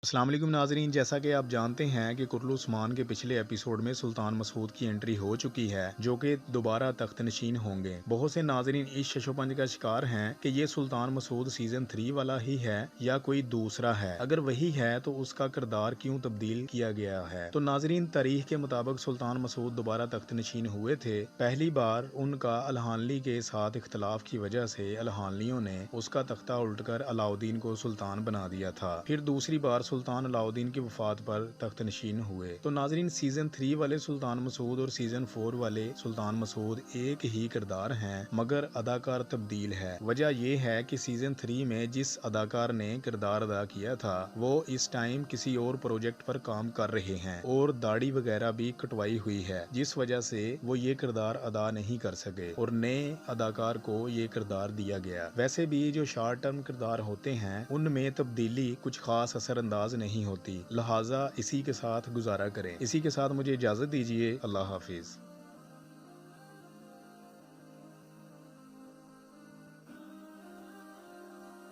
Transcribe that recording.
अस्सलाम वालेकुम नाजरीन, जैसा कि आप जानते हैं कि कुर्रल उस्मान के पिछले एपिसोड में सुल्तान मसूद की एंट्री हो चुकी है, जो कि दोबारा तख्त नशीन होंगे। बहुत से नाजरीन इस शशोपंज का शिकार हैं कि ये सुल्तान मसूद सीजन 3 वाला ही है या कोई दूसरा है। अगर वही है तो उसका किरदार क्यों तब्दील किया गया है। तो नाजरीन, तारीख के मुताबिक सुल्तान मसूद दोबारा तख्त नशीन हुए थे। पहली बार उनका अलहानली के साथ इख्तलाफ की वजह से अलहानलियों ने उसका तख्ता उल्टकर अलाउद्दीन को सुल्तान बना दिया था। फिर दूसरी बार सुल्तान अलाउद्दीन की वफात पर तख्त नशीन हुए। तो नाजरीन, सीजन 3 वाले सुल्तान मसूद और सीजन 4 वाले सुल्तान मसूद एक ही किरदार हैं, मगर अदाकार तब्दील है। वजह यह है कि सीजन 3 में जिस अदाकार ने किरदार अदा किया था वो इस टाइम किसी और प्रोजेक्ट पर काम कर रहे हैं और दाढ़ी वगैरह भी कटवाई हुई है, जिस वजह से वो ये किरदार अदा नहीं कर सके और नए अदाकार को ये किरदार दिया गया। वैसे भी जो शॉर्ट टर्म किरदार होते हैं उनमें तब्दीली कुछ खास असरअंदाज नहीं होती, लिहाजा इसी के साथ गुजारा करें। इसी के साथ मुझे इजाजत दीजिए। अल्लाह हाफिज।